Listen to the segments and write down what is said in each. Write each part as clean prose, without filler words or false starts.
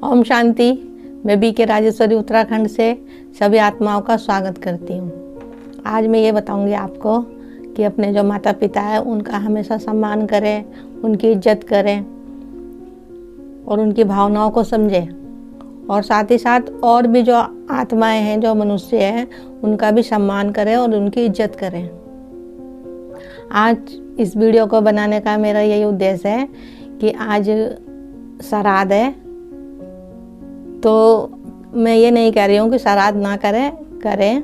ओम शांति। मैं BK राजेश्वरी उत्तराखंड से सभी आत्माओं का स्वागत करती हूँ। आज मैं ये बताऊँगी आपको कि अपने जो माता पिता है उनका हमेशा सम्मान करें, उनकी इज्जत करें और उनकी भावनाओं को समझें, और साथ ही साथ और भी जो आत्माएं हैं, जो मनुष्य हैं, उनका भी सम्मान करें और उनकी इज्जत करें। आज इस वीडियो को बनाने का मेरा यही उद्देश्य है कि आज श्राद्ध है, तो मैं ये नहीं कह रही हूँ कि श्राद्ध ना करें,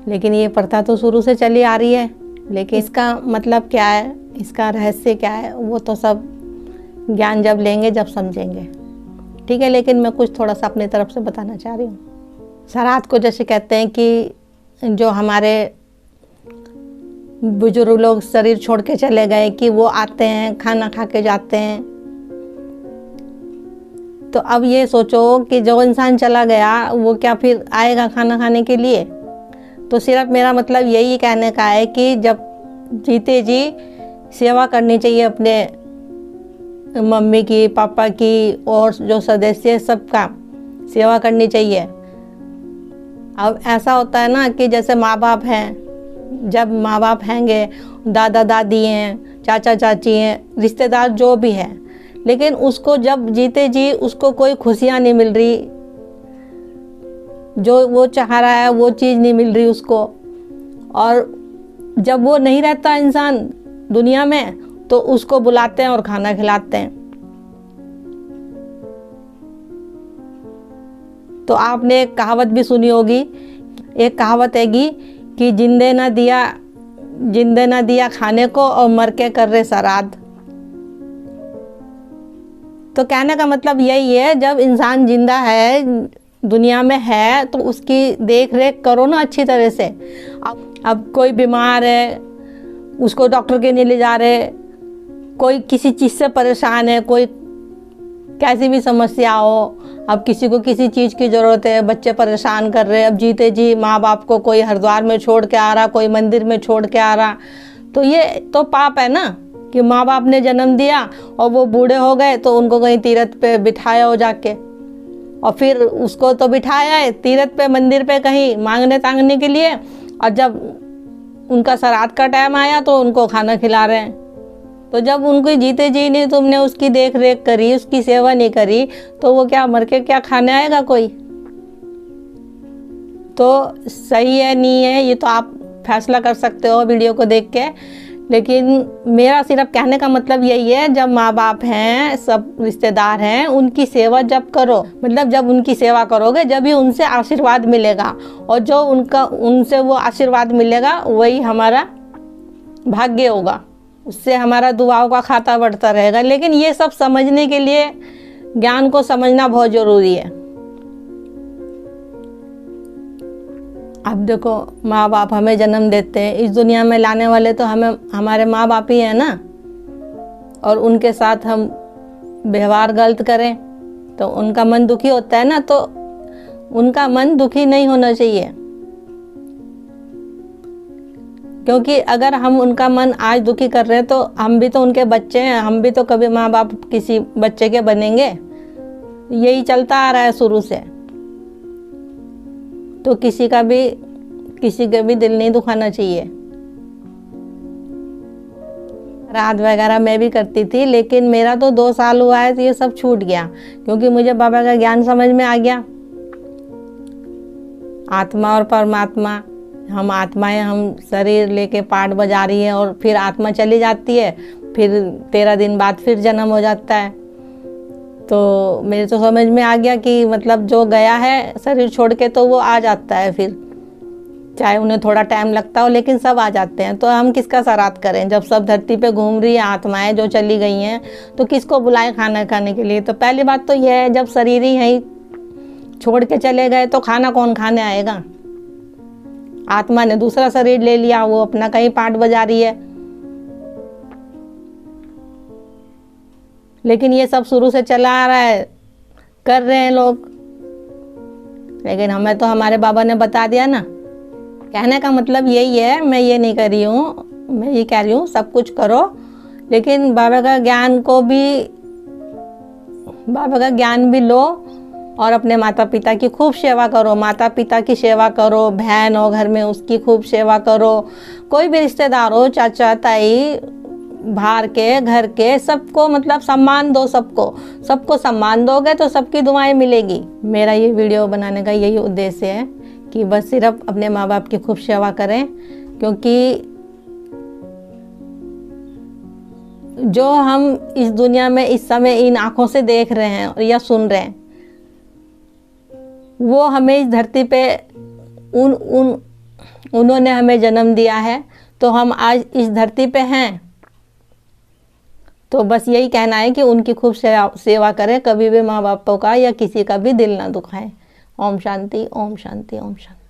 लेकिन ये प्रथा तो शुरू से चली आ रही है। लेकिन इसका मतलब क्या है, इसका रहस्य क्या है, वो तो सब ज्ञान जब लेंगे जब समझेंगे, ठीक है। लेकिन मैं कुछ थोड़ा सा अपनी तरफ से बताना चाह रही हूँ। श्राद्ध को जैसे कहते हैं कि जो हमारे बुजुर्ग लोग शरीर छोड़ के चले गए कि वो आते हैं, खाना खा के जाते हैं। तो अब ये सोचो कि जो इंसान चला गया वो क्या फिर आएगा खाना खाने के लिए? तो सिर्फ मेरा मतलब यही कहने का है कि जब जीते जी सेवा करनी चाहिए अपने मम्मी की, पापा की, और जो सदस्य सबका सेवा करनी चाहिए। अब ऐसा होता है ना कि जैसे माँ बाप हैं, जब माँ बाप हैंगे, दादा दादी हैं, चाचा चाची हैं, रिश्तेदार जो भी है, लेकिन उसको जब जीते जी उसको कोई खुशियाँ नहीं मिल रही, जो वो चाह रहा है वो चीज़ नहीं मिल रही उसको, और जब वो नहीं रहता इंसान दुनिया में तो उसको बुलाते हैं और खाना खिलाते हैं। तो आपने एक कहावत भी सुनी होगी, एक कहावत हैगी कि जिंदे ना दिया खाने को और मर के कर रहे श्राद्ध। तो कहने का मतलब यही है, जब इंसान जिंदा है, दुनिया में है, तो उसकी देख रेख करो ना अच्छी तरह से। अब कोई बीमार है, उसको डॉक्टर के नहीं ले जा रहे, कोई किसी चीज़ से परेशान है, कोई कैसी भी समस्या हो, अब किसी को किसी चीज़ की ज़रूरत है, बच्चे परेशान कर रहे हैं, अब जीते जी माँ बाप को कोई हरिद्वार में छोड़ के आ रहा, कोई मंदिर में छोड़ के आ रहा, तो ये तो पाप है ना कि माँ बाप ने जन्म दिया और वो बूढ़े हो गए तो उनको कहीं तीर्थ पे बिठाया हो जाके, और फिर उसको तो बिठाया है तीर्थ पे, मंदिर पे कहीं मांगने तांगने के लिए, और जब उनका श्राद्ध का टाइम आया तो उनको खाना खिला रहे हैं। तो जब उनको जीते जी नहीं तुमने उसकी देख रेख करी, उसकी सेवा नहीं करी, तो वो क्या मर के क्या खाने आएगा कोई? तो सही है नहीं है ये तो आप फैसला कर सकते हो वीडियो को देख के, लेकिन मेरा सिर्फ कहने का मतलब यही है, जब माँ बाप हैं, सब रिश्तेदार हैं, उनकी सेवा जब करो, मतलब जब उनकी सेवा करोगे जब ही उनसे आशीर्वाद मिलेगा, और जो उनसे वो आशीर्वाद मिलेगा वही हमारा भाग्य होगा, उससे हमारा दुआओं का खाता बढ़ता रहेगा। लेकिन ये सब समझने के लिए ज्ञान को समझना बहुत ज़रूरी है। अब देखो, माँ बाप हमें जन्म देते हैं, इस दुनिया में लाने वाले तो हमारे माँ बाप ही हैं ना, और उनके साथ हम व्यवहार गलत करें तो उनका मन दुखी होता है ना, तो उनका मन दुखी नहीं होना चाहिए, क्योंकि अगर हम उनका मन आज दुखी कर रहे हैं तो हम भी तो उनके बच्चे हैं, हम भी तो कभी माँ बाप किसी बच्चे के बनेंगे। यही चलता आ रहा है शुरू से, तो किसी का भी दिल नहीं दुखाना चाहिए। श्राद्ध वगैरह मैं भी करती थी, लेकिन मेरा तो 2 साल हुआ है तो ये सब छूट गया, क्योंकि मुझे बाबा का ज्ञान समझ में आ गया। आत्मा और परमात्मा, हम आत्माएं, हम शरीर लेके पार्ट बजा रही है और फिर आत्मा चली जाती है, फिर 13 दिन बाद फिर जन्म हो जाता है। तो मेरे तो समझ में आ गया कि मतलब जो गया है शरीर छोड़ के तो वो आ जाता है, फिर चाहे उन्हें थोड़ा टाइम लगता हो, लेकिन सब आ जाते हैं। तो हम किसका श्राद्ध करें जब सब धरती पे घूम रही है आत्माएं जो चली गई हैं, तो किसको बुलाएं खाना खाने के लिए? तो पहली बात तो यह है, जब शरीर ही यहीं छोड़ के चले गए तो खाना कौन खाने आएगा? आत्मा ने दूसरा शरीर ले लिया, वो अपना कहीं पार्ट बजा रही है। लेकिन ये सब शुरू से चला आ रहा है, कर रहे हैं लोग, लेकिन हमें तो हमारे बाबा ने बता दिया ना। कहने का मतलब यही है, मैं ये नहीं कर रही हूँ, मैं ये कह रही हूँ सब कुछ करो, लेकिन बाबा का ज्ञान भी लो, और अपने माता पिता की खूब सेवा करो, माता पिता की सेवा करो, बहन हो घर में उसकी खूब सेवा करो, कोई भी रिश्तेदार हो, चाचा ताई, बाहर के घर के, सबको मतलब सम्मान दो, सबको सम्मान दोगे तो सबकी दुआएं मिलेगी। मेरा ये वीडियो बनाने का यही उद्देश्य है कि बस सिर्फ अपने माँ बाप की खूब सेवा करें, क्योंकि जो हम इस दुनिया में इस समय इन आँखों से देख रहे हैं या सुन रहे हैं, वो हमें इस धरती पे उन्होंने हमें जन्म दिया है, तो हम आज इस धरती पे हैं। तो बस यही कहना है कि उनकी खूब सेवा करें, कभी भी माँ बापों का या किसी का भी दिल ना दुखाएं। ओम शांति, ओम शांति, ओम शांति।